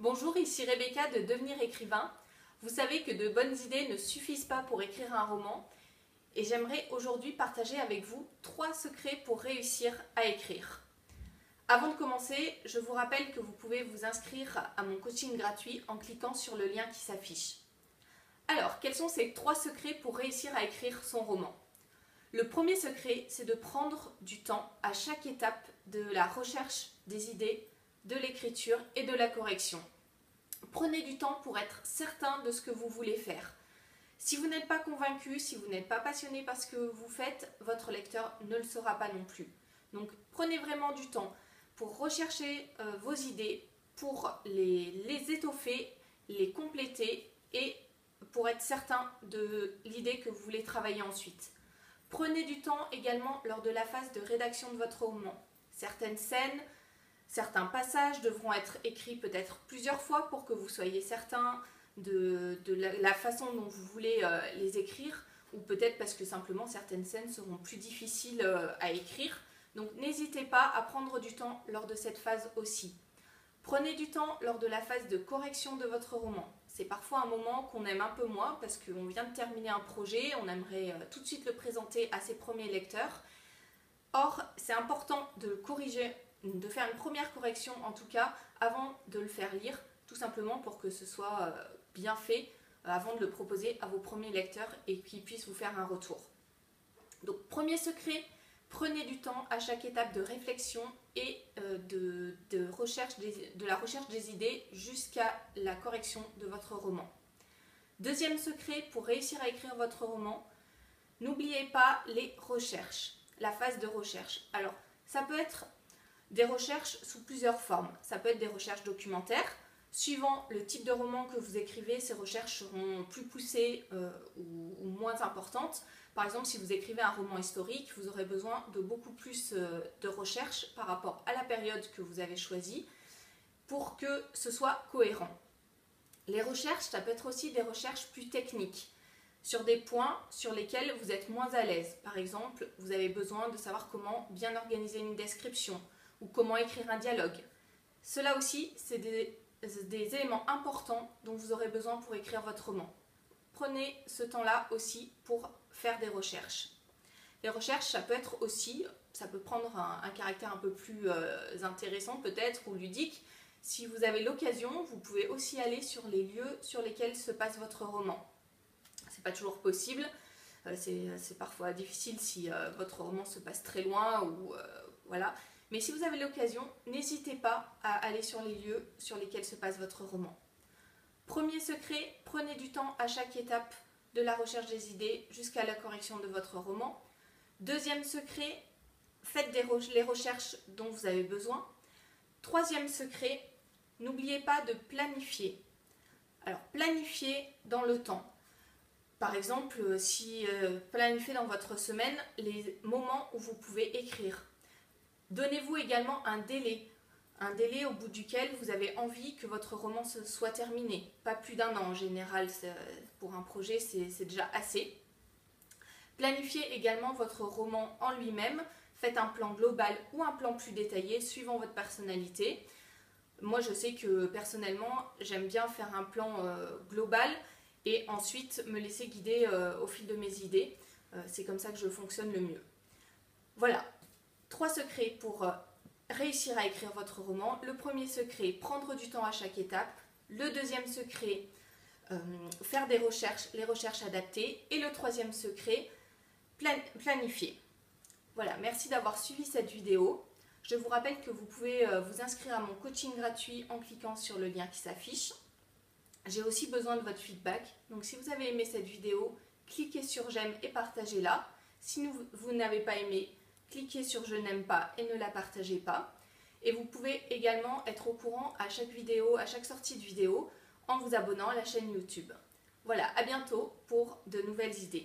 Bonjour, ici Rebecca de Devenir écrivain. Vous savez que de bonnes idées ne suffisent pas pour écrire un roman et j'aimerais aujourd'hui partager avec vous 3 secrets pour réussir à écrire. Avant de commencer, je vous rappelle que vous pouvez vous inscrire à mon coaching gratuit en cliquant sur le lien qui s'affiche. Alors, quels sont ces 3 secrets pour réussir à écrire son roman? Le premier secret, c'est de prendre du temps à chaque étape de la recherche des idées, de l'écriture et de la correction. Prenez du temps pour être certain de ce que vous voulez faire. Si vous n'êtes pas convaincu, si vous n'êtes pas passionné par ce que vous faites, votre lecteur ne le sera pas non plus. Donc prenez vraiment du temps pour rechercher vos idées, pour les étoffer, les compléter et pour être certain de l'idée que vous voulez travailler ensuite. Prenez du temps également lors de la phase de rédaction de votre roman. Certaines scènes, certains passages devront être écrits peut-être plusieurs fois pour que vous soyez certain de la façon dont vous voulez les écrire, ou peut-être parce que simplement certaines scènes seront plus difficiles à écrire. Donc n'hésitez pas à prendre du temps lors de cette phase aussi. Prenez du temps lors de la phase de correction de votre roman. C'est parfois un moment qu'on aime un peu moins parce qu'on vient de terminer un projet, on aimerait tout de suite le présenter à ses premiers lecteurs. Or, c'est important de corriger, de faire une première correction en tout cas avant de le faire lire, tout simplement pour que ce soit bien fait avant de le proposer à vos premiers lecteurs et qu'ils puissent vous faire un retour. Donc, premier secret, prenez du temps à chaque étape de réflexion et de la recherche des idées jusqu'à la correction de votre roman. Deuxième secret pour réussir à écrire votre roman, n'oubliez pas les recherches, la phase de recherche. Alors, ça peut être des recherches sous plusieurs formes. Ça peut être des recherches documentaires. Suivant le type de roman que vous écrivez, ces recherches seront plus poussées ou moins importantes. Par exemple, si vous écrivez un roman historique, vous aurez besoin de beaucoup plus de recherches par rapport à la période que vous avez choisie pour que ce soit cohérent. Les recherches, ça peut être aussi des recherches plus techniques sur des points sur lesquels vous êtes moins à l'aise. Par exemple, vous avez besoin de savoir comment bien organiser une description ou comment écrire un dialogue. Cela aussi, c'est des éléments importants dont vous aurez besoin pour écrire votre roman. Prenez ce temps-là aussi pour faire des recherches. Les recherches, ça peut être aussi, ça peut prendre un caractère un peu plus intéressant peut-être ou ludique. Si vous avez l'occasion, vous pouvez aussi aller sur les lieux sur lesquels se passe votre roman. C'est pas toujours possible, c'est parfois difficile si votre roman se passe très loin ou voilà. Mais si vous avez l'occasion, n'hésitez pas à aller sur les lieux sur lesquels se passe votre roman. Premier secret, prenez du temps à chaque étape de la recherche des idées jusqu'à la correction de votre roman. Deuxième secret, faites les recherches dont vous avez besoin. Troisième secret, n'oubliez pas de planifier. Alors, planifiez dans le temps. Par exemple, si planifiez dans votre semaine les moments où vous pouvez écrire. Donnez-vous également un délai au bout duquel vous avez envie que votre roman soit terminé. Pas plus d'1 an en général, pour un projet c'est déjà assez. Planifiez également votre roman en lui-même. Faites un plan global ou un plan plus détaillé suivant votre personnalité. Moi je sais que personnellement j'aime bien faire un plan global et ensuite me laisser guider au fil de mes idées. C'est comme ça que je fonctionne le mieux. Voilà, 3 secrets pour réussir à écrire votre roman. Le premier secret, prendre du temps à chaque étape. Le deuxième secret, faire des recherches, les recherches adaptées. Et le troisième secret, planifier. Voilà, merci d'avoir suivi cette vidéo. Je vous rappelle que vous pouvez vous inscrire à mon coaching gratuit en cliquant sur le lien qui s'affiche. J'ai aussi besoin de votre feedback. Donc si vous avez aimé cette vidéo, cliquez sur j'aime et partagez-la. Si vous n'avez pas aimé, cliquez sur je n'aime pas et ne la partagez pas. Et vous pouvez également être au courant à chaque vidéo, à chaque sortie de vidéo, en vous abonnant à la chaîne YouTube. Voilà, à bientôt pour de nouvelles idées.